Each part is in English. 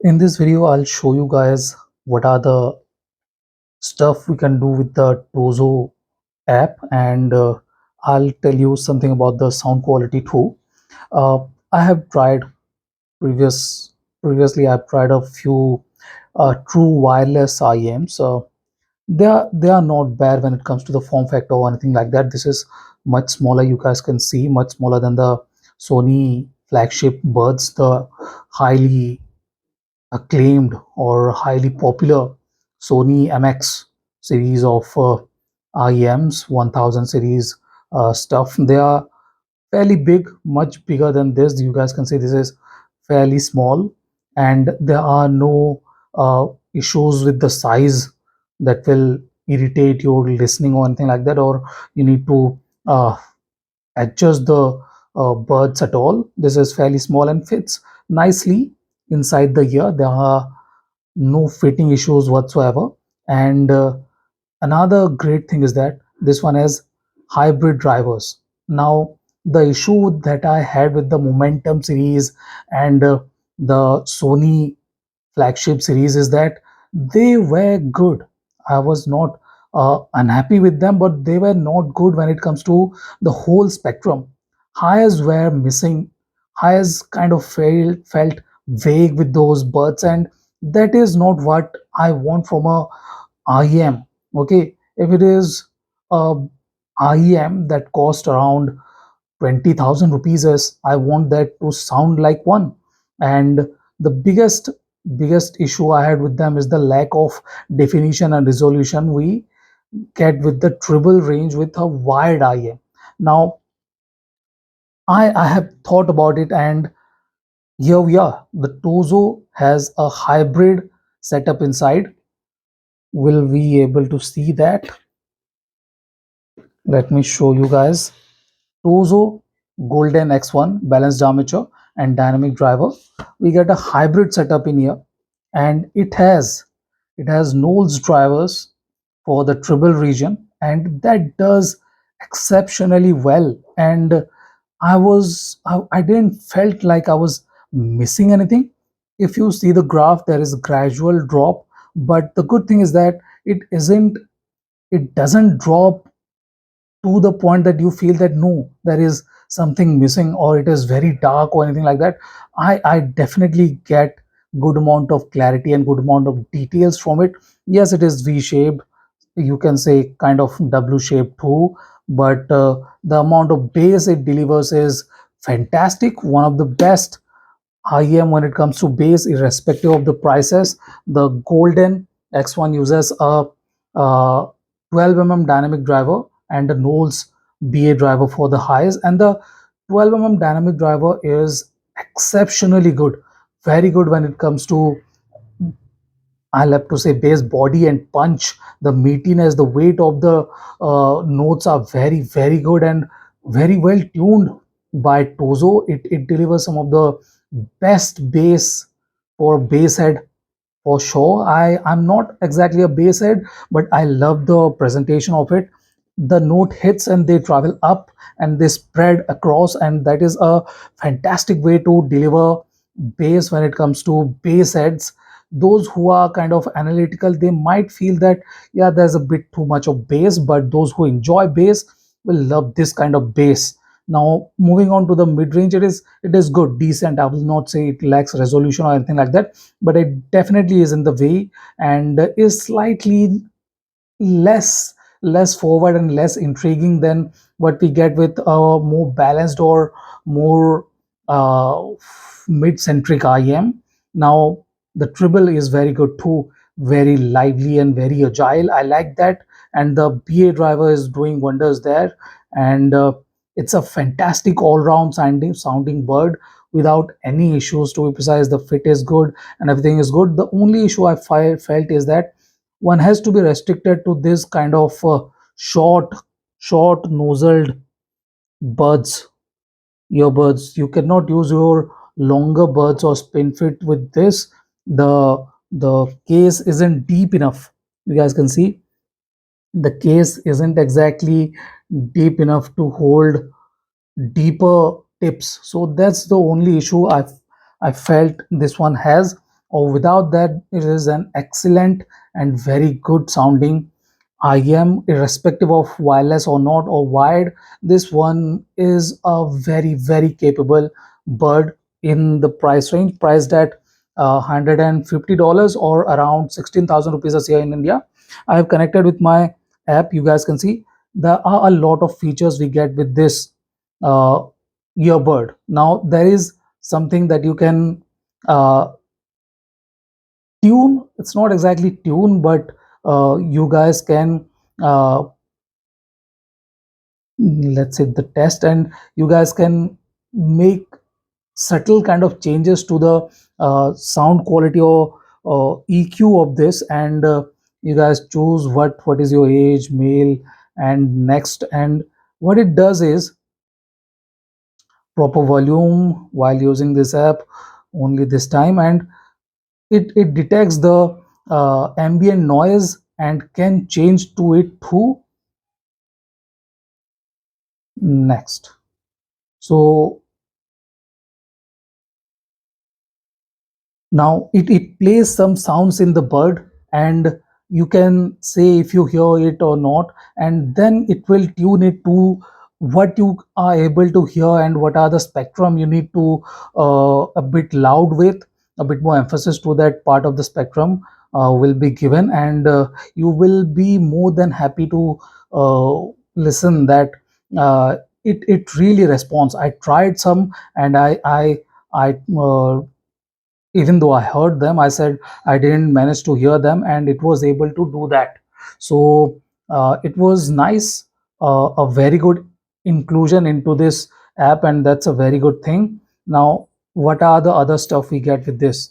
In this video, I'll show you guys what are the stuff we can do with the Tozo app, and I'll tell you something about the sound quality too. Uh, I have tried previously. I've tried a few true wireless IEMs. They are not bad when it comes to the form factor or anything like that. This is much smaller. You guys can see much smaller than the Sony flagship buds, the highly acclaimed or highly popular Sony MX series of IEMs, 1000 series stuff. They are fairly big, much bigger than this. You guys can see this is fairly small, and there are no issues with the size that will irritate your listening or anything like that, or you need to uh, adjust the buds at all. This is fairly small and fits nicely inside the ear. There are no fitting issues whatsoever. And another great thing is that this one has hybrid drivers. Now, the issue that I had with the Momentum series and the Sony flagship series is that they were good. I was not unhappy with them, but they were not good when it comes to the whole spectrum. Highs were missing. Highs kind of felt vague with those buds, and that is not what I want from a IEM. Okay, if it is a IEM that cost around 20,000 rupees, is I want that to sound like one. And the biggest issue I had with them is the lack of definition and resolution we get with the treble range with a wired IEM. Now, I have thought about it, and here we are. The Tozo has a hybrid setup inside. Will we able to see that? Let me show you guys. Tozo Golden X1 balanced armature and dynamic driver. We get a hybrid setup in here, and it has Knowles drivers for the treble region, and that does exceptionally well. And I didn't felt like I was missing anything. If you see the graph, there is a gradual drop, but the good thing is that it doesn't drop to the point that you feel that no, there is something missing or it is very dark or anything like that. I definitely get good amount of clarity and good amount of details from it. Yes, it is V shaped, you can say kind of W shaped too, but the amount of bass it delivers is fantastic. One of the best IEM when it comes to bass, irrespective of the prices. The Golden X1 uses a 12 dynamic driver and a Knowles BA driver for the highs, and the 12 dynamic driver is exceptionally good, very good when it comes to, I'll have to say, bass body and punch. The meatiness, the weight of the notes are very, very good and very well tuned by Tozo. It delivers some of the best bass for bass head for sure. I'm not exactly a bass head, but I love the presentation of it. The note hits and they travel up and they spread across, and that is a fantastic way to deliver bass when it comes to bass heads. Those who are kind of analytical, they might feel that yeah, there's a bit too much of bass, but those who enjoy bass will love this kind of bass. Now, moving on to the mid range, it is good, decent. I will not say it lacks resolution or anything like that, but it definitely is in the way and is slightly less forward and less intriguing than what we get with a more balanced or more mid-centric IM. Now, the treble is very good too, very lively and very agile. I like that, and the BA driver is doing wonders there. And it's a fantastic all-round sounding bird without any issues. To be precise, the fit is good and everything is good. The only issue I felt is that one has to be restricted to this kind of short nozzled buds, earbuds. You cannot use your longer buds or spin fit with this. The case isn't deep enough. You guys can see the case isn't exactly deep enough to hold deeper tips. So that's the only issue I felt this one has. or without that, it is an excellent and very good sounding IM, irrespective of wireless or not or wired. This one is a very capable bird in the price range, priced at $150 or around 16,000 rupees a year in India. I have connected with my app. You guys can see there are a lot of features we get with this uh, earbud. Now there is something that you can tune. It's not exactly tune, but you guys can uh, let's say the test, and you guys can make subtle kind of changes to the sound quality or EQ of this, and you guys choose what is your age, male and next, and what it does is proper volume while using this app only this time, and it detects the ambient noise and can change to it to next. So now it plays some sounds in the bird, and you can say if you hear it or not, and then it will tune it to what you are able to hear and what are the spectrum you need to a bit loud with, a bit more emphasis to that part of the spectrum will be given, and you will be more than happy to listen that it really responds. I tried some, and I even though I heard them, I said I didn't manage to hear them, and it was able to do that. So it was nice, a very good inclusion into this app, and that's a very good thing. Now, what are the other stuff we get with this?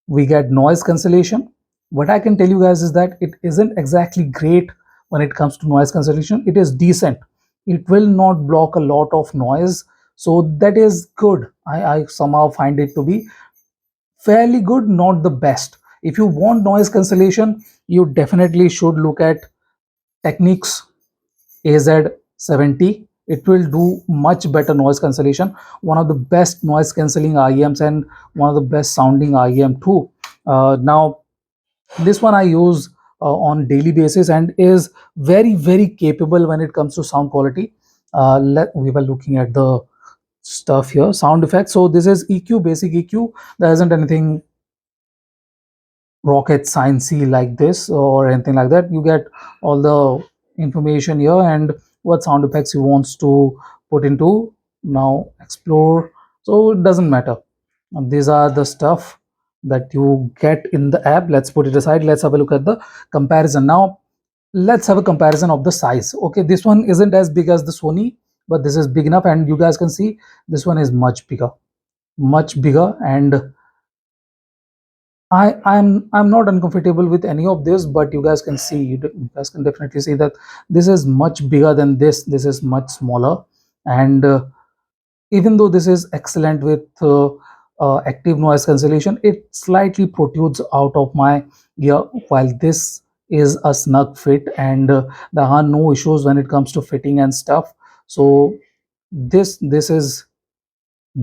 We get noise cancellation. What I can tell you guys is that it isn't exactly great when it comes to noise cancellation. It is decent. It will not block a lot of noise, so that is good. I somehow find it to be fairly good, not the best. If you want noise cancellation, you definitely should look at Technics AZ70. It will do much better noise cancellation. One of the best noise cancelling IEMs and one of the best sounding IEM too. Now, this one I use on daily basis and is very capable when it comes to sound quality. We were looking at the stuff here, sound effects. So this is EQ, basic EQ. There isn't anything rocket sciencey like this or anything like that. You get all the information here and what sound effects you wants to put into. Now explore, so it doesn't matter. These are the stuff that you get in the app. Let's put it aside. Let's have a look at the comparison. Now let's have a comparison of the size. Okay, this one isn't as big as the Sony, but this is big enough, and you guys can see this one is much bigger, and I'm not uncomfortable with any of this, but you guys can see, you guys can definitely see that this is much bigger than this. This is much smaller, and even though this is excellent with active noise cancellation, it slightly protrudes out of my ear, while this is a snug fit, and there are no issues when it comes to fitting and stuff. So this is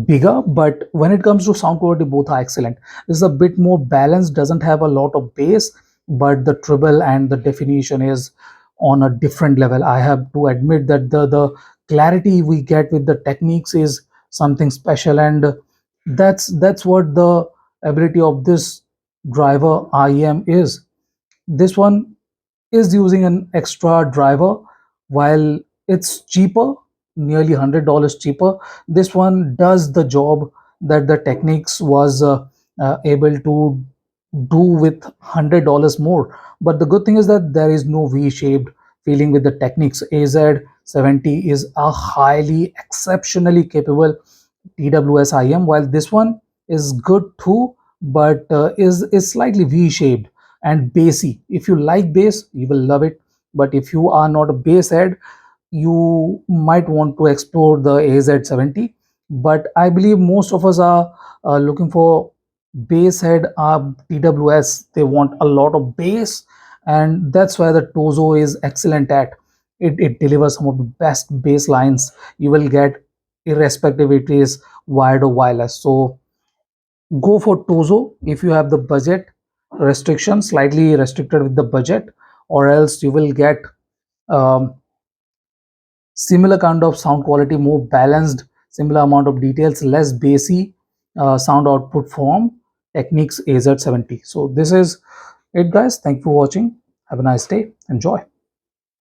bigger, but when it comes to sound quality, both are excellent. This is a bit more balanced, doesn't have a lot of bass, but the treble and the definition is on a different level. I have to admit that the clarity we get with the Techniques is something special, and that's what the ability of this driver IEM is. This one is using an extra driver. While it's cheaper, nearly $100 cheaper, this one does the job that the Technics was able to do with $100 more. But the good thing is that there is no V-shaped feeling with the Technics. AZ70 is a highly exceptionally capable TWS IM, while this one is good too, but is slightly V-shaped and bassy. If you like bass, you will love it. But if you are not a bass head, you might want to explore the AZ70. But I believe most of us are looking for bass head TWS. They want a lot of bass, and that's why the Tozo is excellent at. It delivers some of the best bass lines you will get, irrespective it is wired or wireless. So Go for Tozo if you have the budget restriction, slightly restricted with the budget, or else you will get um, similar kind of sound quality, more balanced, similar amount of details, less bassy sound output from Technics AZ70. So this is it, guys. Thank you for watching. Have a nice day. Enjoy.